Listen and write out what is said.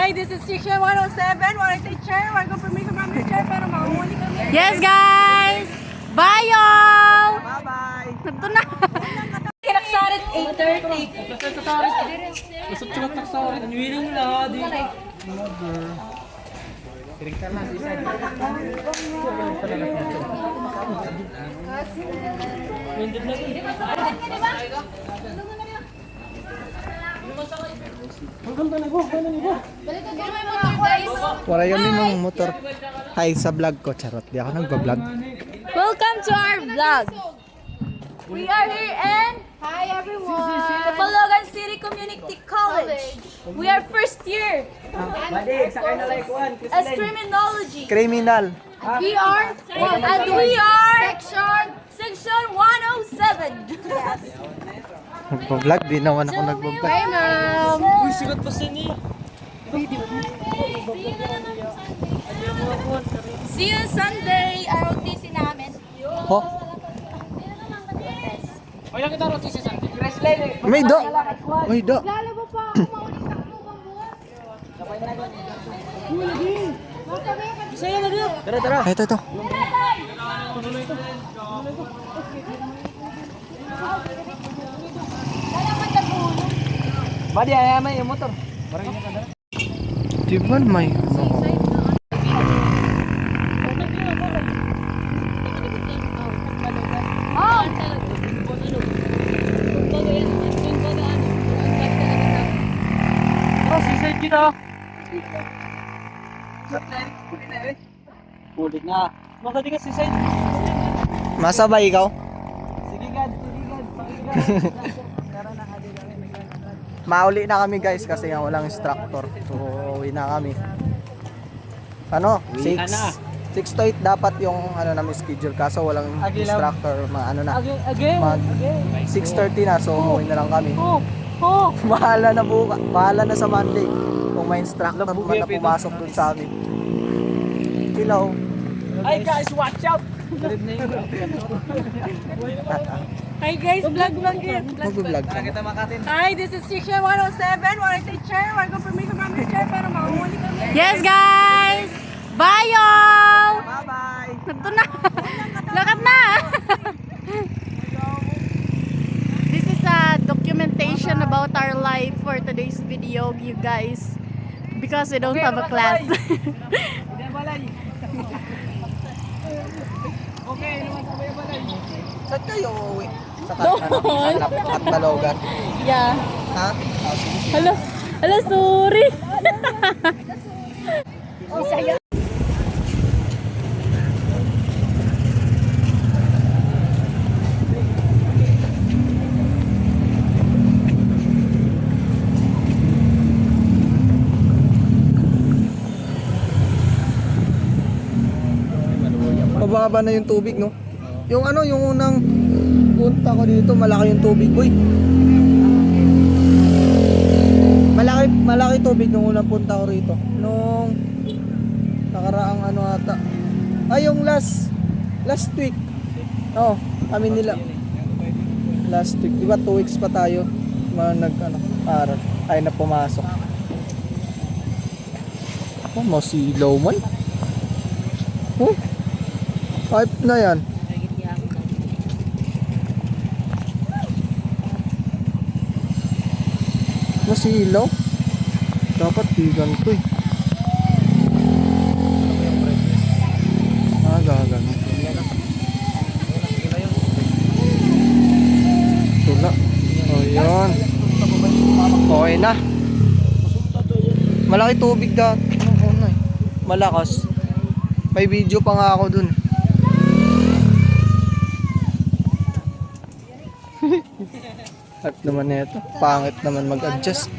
Hi, this is Section 107. Wanna take chair? Wanna go for me? Come on, chair. Pero makahuli kami. Yes, guys! Bye, y'all! Bye-bye! Ito na! Kinaksarit 8:30. Masuk cuma taksarin. Ang willing lah di. Wala yung limang motor. Hi sa vlog ko, charot. Di ako nagba-vlog. Welcome to our vlog! We are here in Hi, everyone. Tapalogan City Community College. We are first year as criminology. Criminal. We are section 107. Nagba-vlog, di naman ako nagba-vlog. Hi, ma'am. Uy, sigat pa siya ni. See you Sunday. ROTC namin. Ho? May do. May do. Tara, tara. Ito, ito. Badi, ayaw may motor. Di ba may ano? Ulit na. Masa di ka si Said. Masabay ikaw? Sige gad, Mauli na kami guys kasi nga walang instructor. So uwi na kami. Ano? 6 to 8 dapat yung ano namin schedule kaso walang instructor, ano na. Mag 6:30 na so umuwi na lang kami. Bahala na buka. Bahala na sa Monday kung may instructor man na pumasok dun sa amin. Hello. Hi guys, watch out. Hi guys, vlog yan. Mag-vlog ka. Hi, this is Section 107. Wanna take chair? Wanna go for me? Come on, chair. Pero makahuli kami. Yes, guys! Bye, y'all! Bye-bye. Ito na! Lakat na! This is a documentation about our life for today's video, you guys. Because we don't have a class. Saan kayo uuwi? Sa Doon. Katalogan. Yeah. Ha? Hello. Hello, sorry. Mababa na yung tubig, no? Yung ano, yung unang punta ko dito, malaki yung tubig, boy. Malaki tubig nung unang punta ko rito. Nung nakaraang ano ata. Ay, yung last week. Oo, kami nila. Last week, di ba 2 weeks pa tayo? Para tayo na pumasok. Oh, masilaw man. Oh, pipe na yan. Masilaw. Dapat bigan ko eh. Gagan. Tula. Oh, yun. Okay na. Malaki tubig dati. Malakas. May video pa nga ako dun. At naman ito. Pangit naman mag-adjust.